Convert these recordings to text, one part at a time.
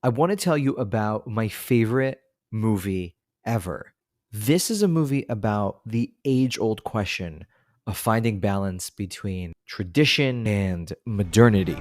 I want to tell you about my favorite movie ever. This is a movie about the age-old question of finding balance between tradition and modernity.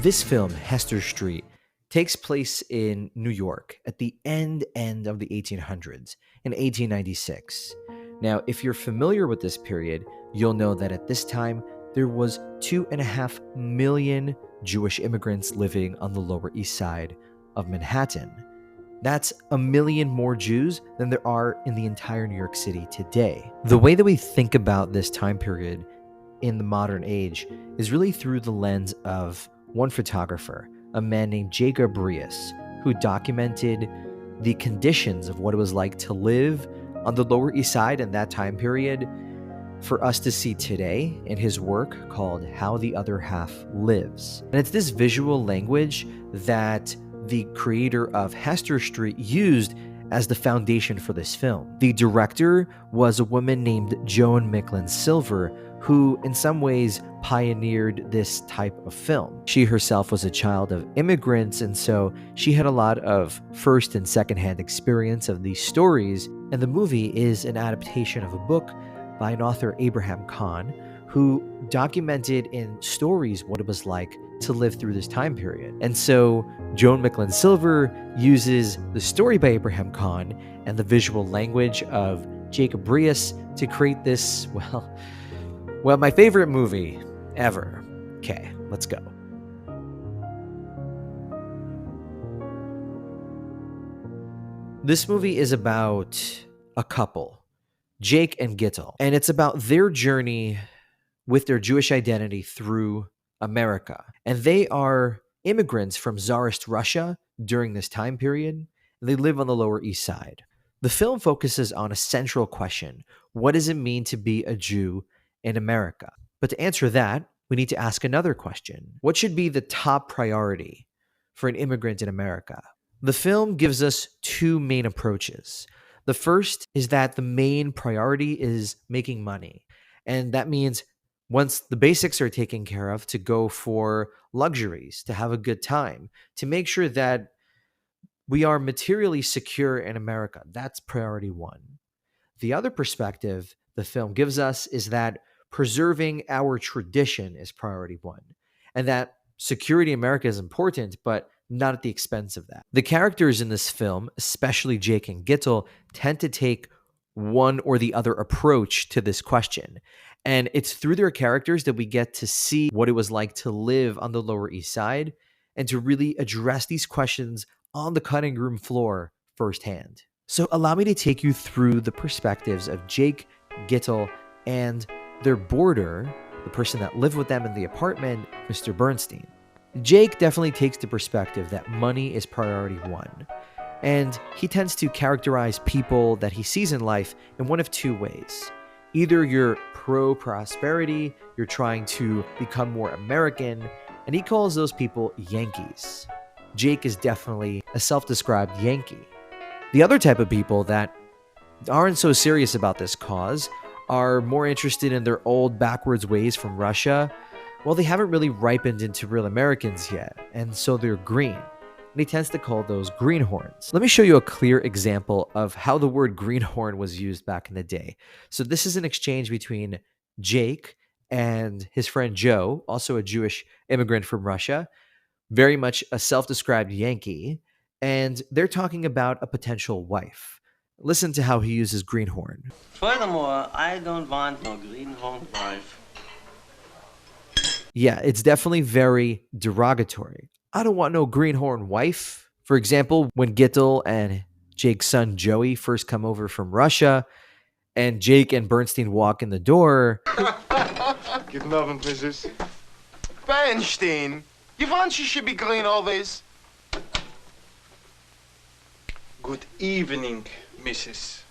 This film, Hester Street, takes place in New York at the end of the 1800s in 1896. Now, if you're familiar with this period, you'll know that at this time there was 2.5 million Jewish immigrants living on the Lower East Side of Manhattan. That's a million more Jews than there are in the entire New York City today. The way that we think about this time period in the modern age is really through the lens of one photographer, a man named Jacob Riis, who documented the conditions of what it was like to live on the Lower East Side in that time period for us to see today in his work called How the Other Half Lives. And it's this visual language that the creator of Hester Street used as the foundation for this film. The director was a woman named Joan Micklin Silver, who in some ways pioneered this type of film. She herself was a child of immigrants, and so she had a lot of first and secondhand experience of these stories. And the movie is an adaptation of a book by an author, Abraham Kahn, who documented in stories what it was like to live through this time period. And so Joan Micklin Silver uses the story by Abraham Kahn and the visual language of Jacob Riis to create this, well, my favorite movie ever. Okay, let's go. This movie is about a couple, Jake and Gittel, and it's about their journey with their Jewish identity through America. And they are immigrants from Tsarist Russia during this time period. They live on the Lower East Side. The film focuses on a central question: what does it mean to be a Jew in America? But to answer that, we need to ask another question. What should be the top priority for an immigrant in America? The film gives us two main approaches. The first is that the main priority is making money. And that means once the basics are taken care of, to go for luxuries, to have a good time, to make sure that we are materially secure in America. That's priority one. The other perspective the film gives us is that preserving our tradition is priority one, and that security in America is important, but not at the expense of that. The characters in this film, especially Jake and Gittel, tend to take one or the other approach to this question. And it's through their characters that we get to see what it was like to live on the Lower East Side and to really address these questions on the cutting room floor firsthand. So allow me to take you through the perspectives of Jake, Gittel, and their boarder, the person that lived with them in the apartment, Mr. Bernstein. Jake definitely takes the perspective that money is priority one. And he tends to characterize people that he sees in life in one of two ways. Either you're pro-prosperity, you're trying to become more American, and he calls those people Yankees. Jake is definitely a self-described Yankee. The other type of people that aren't so serious about this cause are more interested in their old backwards ways from Russia. Well, they haven't really ripened into real Americans yet, and so they're green. And he tends to call those greenhorns. Let me show you a clear example of how the word greenhorn was used back in the day. So this is an exchange between Jake and his friend Joe, also a Jewish immigrant from Russia, very much a self-described Yankee, and they're talking about a potential wife. Listen to how he uses greenhorn. Furthermore, I don't want no greenhorn wife. Yeah, it's definitely very derogatory. I don't want no greenhorn wife. For example, when Gittel and Jake's son Joey first come over from Russia, and Jake and Bernstein walk in the door. Guten Abend, Mrs. Bernstein, you want she should be green always? Good evening, Mrs.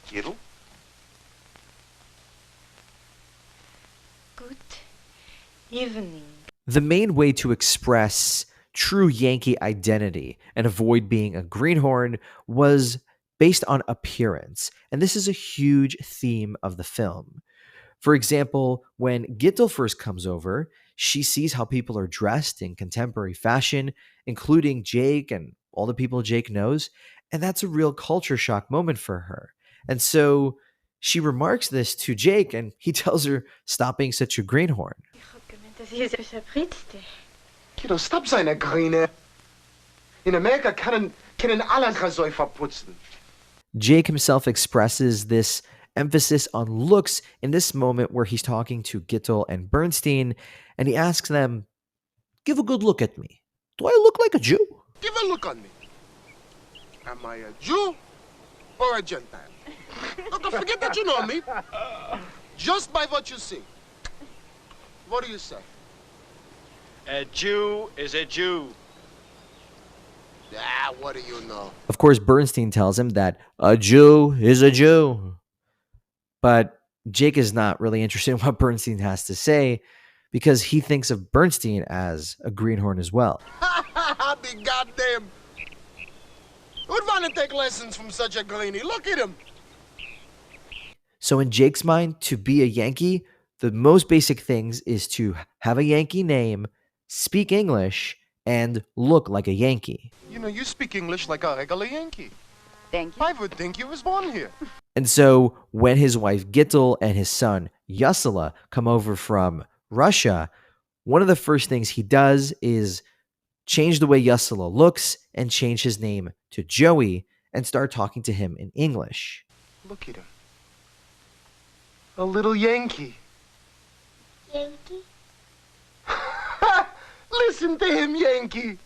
Gittel? Good evening. The main way to express true Yankee identity and avoid being a greenhorn was based on appearance. And this is a huge theme of the film. For example, when Gittel first comes over, she sees how people are dressed in contemporary fashion, including Jake and all the people Jake knows. And that's a real culture shock moment for her. And so she remarks this to Jake, and he tells her, stop being such a greenhorn. Kiddo, stop seine Grine. In Amerika können alle so verputzen. Jake himself expresses this emphasis on looks in this moment where he's talking to Gittel and Bernstein, and he asks them, give a good look at me. Do I look like a Jew? Give a look on me. Am I a Jew or a Gentile? Don't forget that you know me. Just by what you see. What do you say? A Jew is a Jew. Ah, what do you know? Of course, Bernstein tells him that a Jew is a Jew. But Jake is not really interested in what Bernstein has to say because he thinks of Bernstein as a greenhorn as well. Be goddamn. Who'd want to take lessons from such a greenie? Look at him. So in Jake's mind, to be a Yankee, the most basic things is to have a Yankee name, speak English, and look like a Yankee. You know, you speak English like a regular Yankee. Thank you. I would think you was born here. And so when his wife Gittel and his son Yasala come over from Russia, one of the first things he does is change the way Yasala looks and change his name to Joey and start talking to him in English. Look at him. A little Yankee. Yankee? Listen to him, Yankee.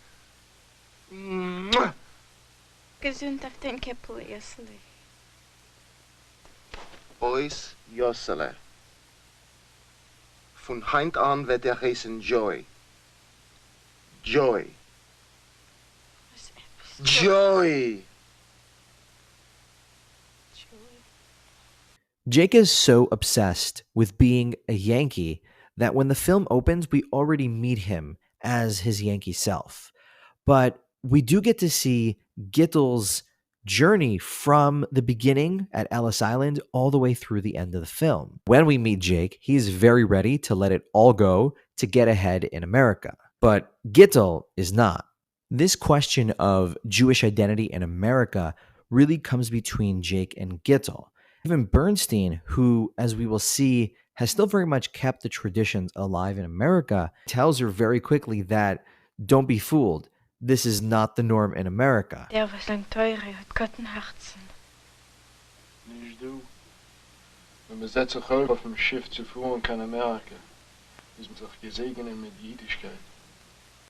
Mwah. Gesund auf den Kippel, Jesli. Boys Jossele. Von heint an wird heißen Joy. Joy. Joy. Jake is so obsessed with being a Yankee that when the film opens, we already meet him as his Yankee self. But we do get to see Gittel's journey from the beginning at Ellis Island all the way through the end of the film. When we meet Jake, he's very ready to let it all go to get ahead in America. But Gittel is not. This question of Jewish identity in America really comes between Jake and Gittel. Even Bernstein, who, as we will see, has still very much kept the traditions alive in America, tells her very quickly that, don't be fooled, this is not the norm in America. Der was lang teure hat Gott ein Herzen. Nicht du. Wenn man setzt sich auf dem Schiff zu fahren kann Amerika, ist man sich gesegnet mit Jüdischkeit.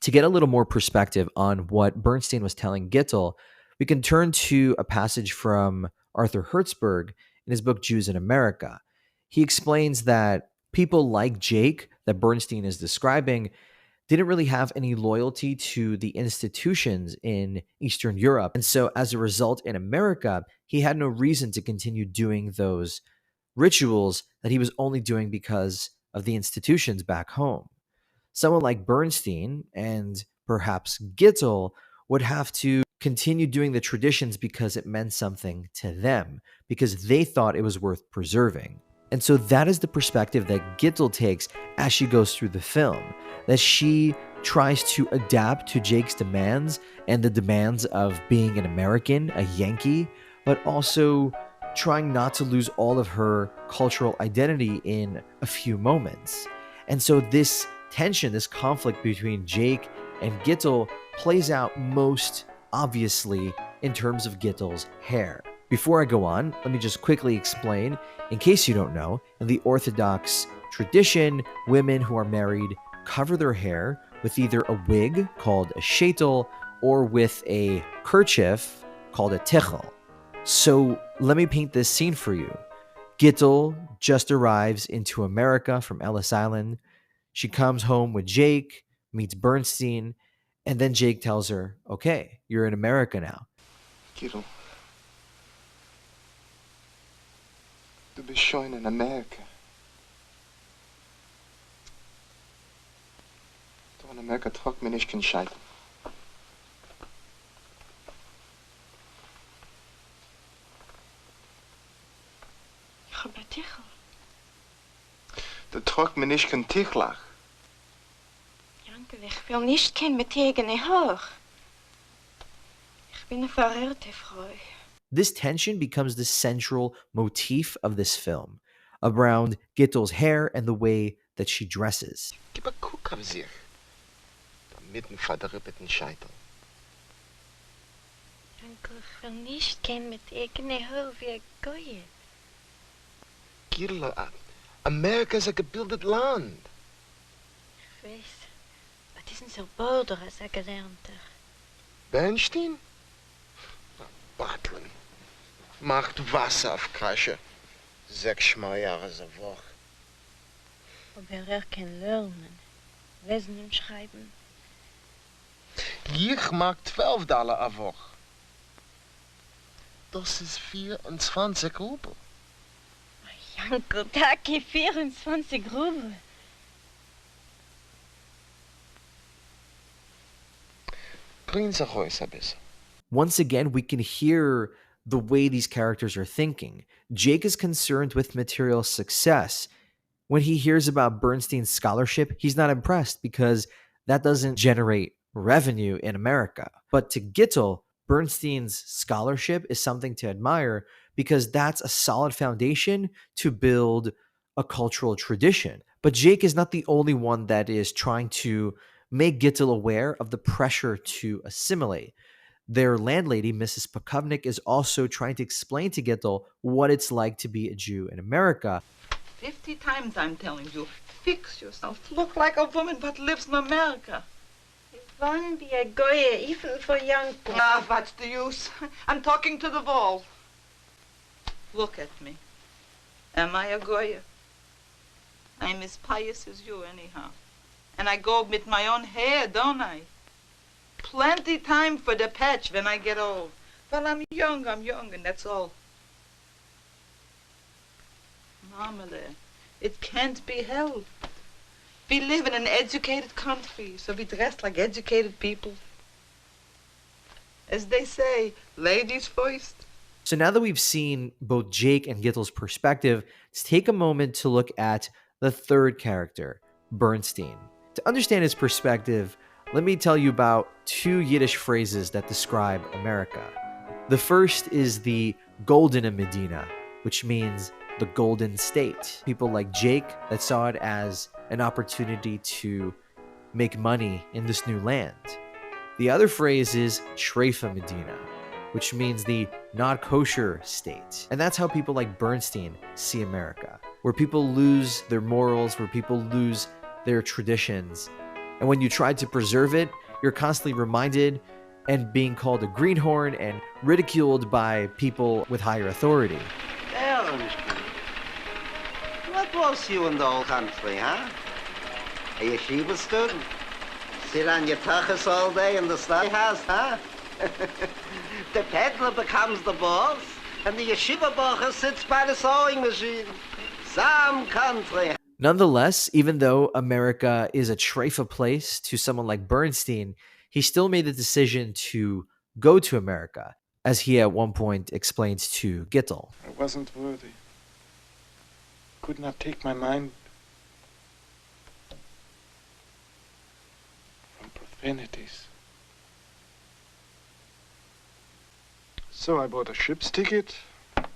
To get a little more perspective on what Bernstein was telling Gittel, we can turn to a passage from Arthur Hertzberg in his book Jews in America. He explains that people like Jake, that Bernstein is describing, didn't really have any loyalty to the institutions in Eastern Europe. And so as a result, in America, he had no reason to continue doing those rituals that he was only doing because of the institutions back home. Someone like Bernstein and perhaps Gittel would have to continue doing the traditions because it meant something to them, because they thought it was worth preserving. And so that is the perspective that Gittel takes as she goes through the film, that she tries to adapt to Jake's demands and the demands of being an American, a Yankee, but also trying not to lose all of her cultural identity in a few moments. And so this tension, this conflict between Jake and Gittel plays out most obviously in terms of Gittel's hair. Before I go on, let me just quickly explain, in case you don't know, in the Orthodox tradition, women who are married cover their hair with either a wig called a Sheitel or with a kerchief called a Tichel. So let me paint this scene for you. Gittel just arrives into America from Ellis Island. She comes home with Jake, meets Bernstein, and then Jake tells her, okay, you're in America now. Gittel. Du bist schon in Amerika. Da in Amerika tragt mir nicht kein Scheitel. Tichel. Der trok mir nicht kein Tichlach. Yankee, ich will nicht kein mit eigene Haar. Ich bin eine verirrte Frau. This tension becomes the central motif of this film, around Gittel's hair and the way that she dresses. Gib a Guck auf sich. Da mitten verdribbeten Scheitel. Yankee, ich will nicht kein mit eigene Haar wie ein Goye. Gittel, Amerika ist ein gebildet Land. Ich weiß, was ist denn so Border als ein Gelernter? Bernstein? Barteln. Macht Wasser auf Kasche. 6 Jahre so Woche. Aber kann lernen, lesen und schreiben. Ich mag $12 a Woche. Das ist 24 Rubel. Yankee, Taki, 24 Rubel. Bringen Sie raus ein bisschen. Once again, we can hear the way these characters are thinking. Jake is concerned with material success. When he hears about Bernstein's scholarship, he's not impressed because that doesn't generate revenue in America. But to Gittel, Bernstein's scholarship is something to admire because that's a solid foundation to build a cultural tradition. But Jake is not the only one that is trying to make Gittel aware of the pressure to assimilate. Their landlady, Mrs. Pakovnik, is also trying to explain to Gittel what it's like to be a Jew in America. 50 times I'm telling you, fix yourself. Look like a woman but lives in America. I want be a Goye, even for Yankee. Ah, what's the use? I'm talking to the wall. Look at me. Am I a Goya? I'm as pious as you anyhow. And I go with my own hair, don't I? Plenty time for the patch when I get old. Well, I'm young, and that's all. Marmalade, it can't be held. We live in an educated country, so we dress like educated people. As they say, ladies first. So now that we've seen both Jake and Gittel's perspective, let's take a moment to look at the third character, Bernstein. To understand his perspective, let me tell you about 2 Yiddish phrases that describe America. The first is the Goldene Medina, which means the Golden State. People like Jake that saw it as an opportunity to make money in this new land. The other phrase is Shreifa Medina, which means the not kosher state. And that's how people like Bernstein see America, where people lose their morals, where people lose their traditions. And when you try to preserve it, you're constantly reminded and being called a greenhorn and ridiculed by people with higher authority. Bernstein, what was you in the old country, huh? A yeshiva student? Sit on your tuchus all day in the study house, huh? The peddler becomes the boss, and the yeshiva bacher sits by the sewing machine. Some country. Nonetheless, even though America is a treifa place to someone like Bernstein, he still made the decision to go to America, as he at one point explains to Gittel. I wasn't worthy. Could not take my mind from profanities. So I bought a ship's ticket, and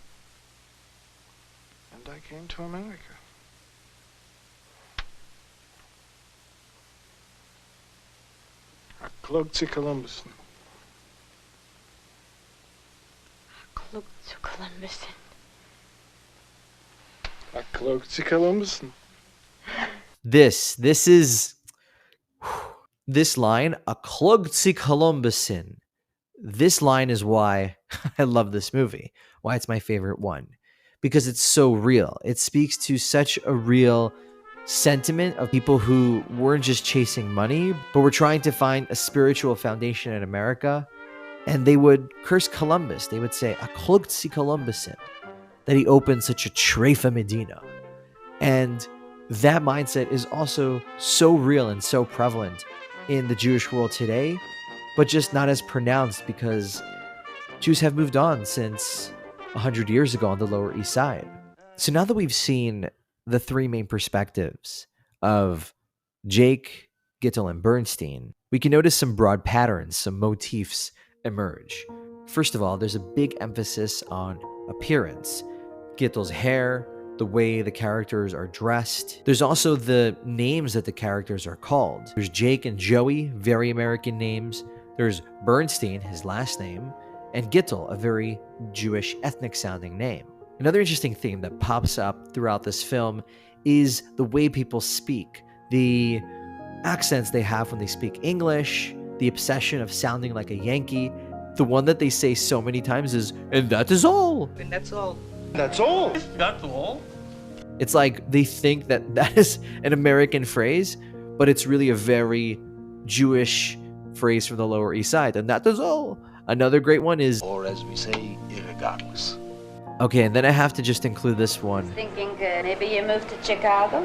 I came to America. I cloaked to Columbus. Look to Columbus. I cloaked to Columbus. This line, a klug zu Columbusin. This line is why I love this movie, why it's my favorite one, because it's so real. It speaks to such a real sentiment of people who weren't just chasing money, but were trying to find a spiritual foundation in America. And they would curse Columbus. They would say, a klug zu Columbusin, that he opened such a treifa Medina. And that mindset is also so real and so prevalent in the Jewish world today, but just not as pronounced because Jews have moved on since 100 years ago on the Lower East Side. So now that we've seen the three main perspectives of Jake, Gittel, and Bernstein, we can notice some broad patterns, some motifs emerge. First of all, there's a big emphasis on appearance. Gittel's hair, the way the characters are dressed. There's also the names that the characters are called. There's Jake and Joey, very American names. There's Bernstein, his last name, and Gittel, a very Jewish ethnic sounding name. Another interesting theme that pops up throughout this film is the way people speak, the accents they have when they speak English, the obsession of sounding like a Yankee. The one that they say so many times is, "And that is all." And that's all. That's all. That's all. It's like they think that that is an American phrase, but it's really a very Jewish phrase from the Lower East Side. And that is all. Another great one is, or as we say, irregardless. Okay, and then I have to just include this one. Thinking maybe you moved to Chicago?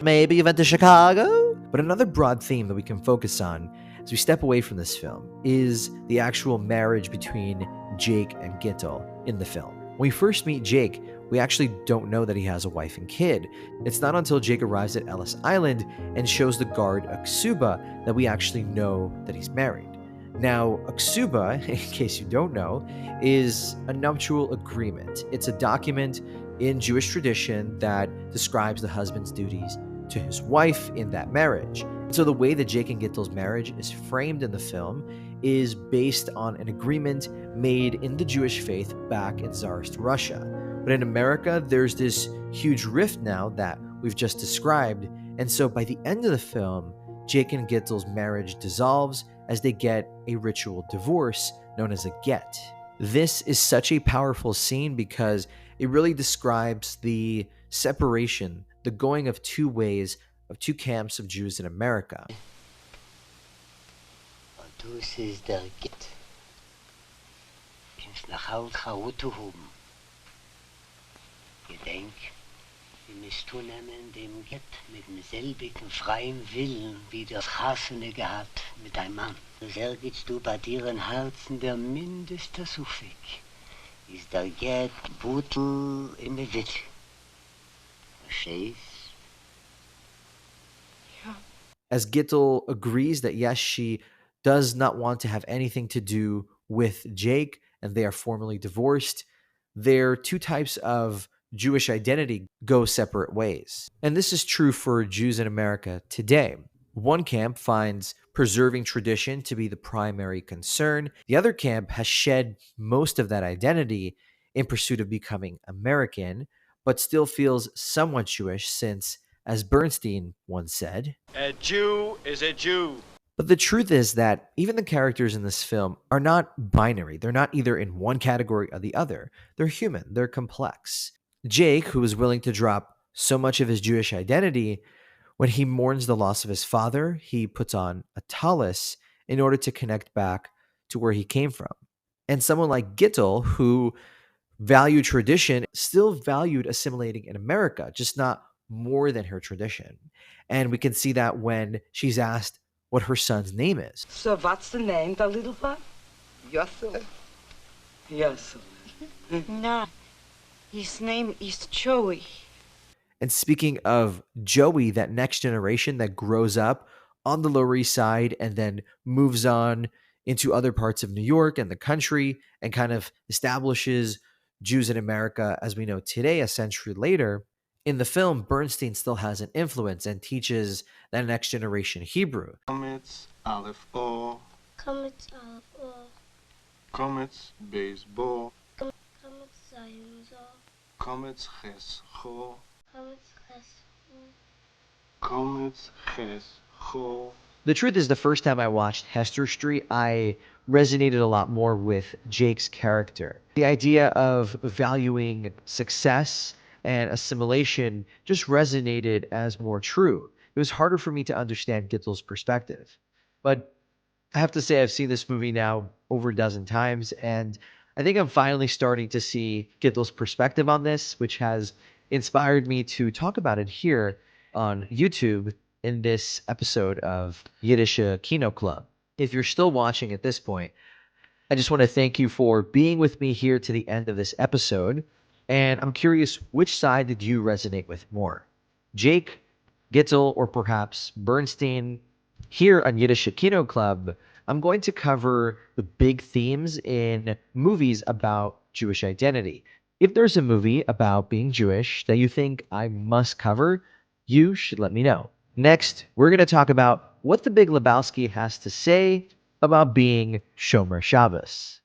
Maybe you went to Chicago? But another broad theme that we can focus on as we step away from this film is the actual marriage between Jake and Gittel in the film. When we first meet Jake, we actually don't know that he has a wife and kid. It's not until Jake arrives at Ellis Island and shows the guard a ksuba that we actually know that he's married. Now, a ksuba, in case you don't know, is a nuptial agreement. It's a document in Jewish tradition that describes the husband's duties to his wife in that marriage. So the way that Jake and Gittel's marriage is framed in the film is based on an agreement made in the Jewish faith back in Tsarist Russia. But in America, there's this huge rift now that we've just described. And so by the end of the film, Jake and Gittel's marriage dissolves as they get a ritual divorce known as a get. This is such a powerful scene because it really describes the separation, the going of two ways of two camps of Jews in America. Dus is der Get. Ins nach Haus Chautu hoben. Gedenk, wir misstunehmen dem Get mit demselbigen freien Willen, wie das Hasene gehabt mit deinem Mann. Sergitst du bei dir in Herzen der mindeste Suffik. Ist der Get Butel in der Wittel. Verstehst? As Gittel agrees that yes, she does not want to have anything to do with Jake, and they are formally divorced, their two types of Jewish identity go separate ways. And this is true for Jews in America today. One camp finds preserving tradition to be the primary concern. The other camp has shed most of that identity in pursuit of becoming American, but still feels somewhat Jewish since, as Bernstein once said, "A Jew is a Jew." But the truth is that even the characters in this film are not binary. They're not either in one category or the other. They're human. They're complex. Jake, who is willing to drop so much of his Jewish identity, when he mourns the loss of his father, he puts on a tallis in order to connect back to where he came from. And someone like Gittel, who valued tradition, still valued assimilating in America, just not more than her tradition. And we can see that when she's asked what her son's name is. So what's the name, the little one? Yossel. Yossel. No, his name is Joey. And speaking of Joey, that next generation that grows up on the Lower East Side and then moves on into other parts of New York and the country and kind of establishes Jews in America as we know today, a century later, in the film, Bernstein still has an influence and teaches that next generation Hebrew. Komets Aleph O. Komets Aleph O. Komets Beis Bo. Komets Zayin Zo. Komets Ches Cho. Komets Ches Cho. Komets Ches Cho. The truth is, the first time I watched Hester Street, I resonated a lot more with Jake's character. The idea of valuing success and assimilation just resonated as more true. It was harder for me to understand Gittel's perspective. But I have to say I've seen this movie now over a dozen times, and I think I'm finally starting to see Gittel's perspective on this, which has inspired me to talk about it here on YouTube in this episode of Yiddish Kino Club. If you're still watching at this point, I just want to thank you for being with me here to the end of this episode. And I'm curious, which side did you resonate with more? Jake, Gittel, or perhaps Bernstein? Here on Yiddish Kino Club, I'm going to cover the big themes in movies about Jewish identity. If there's a movie about being Jewish that you think I must cover, you should let me know. Next, we're going to talk about what the Big Lebowski has to say about being Shomer Shabbos.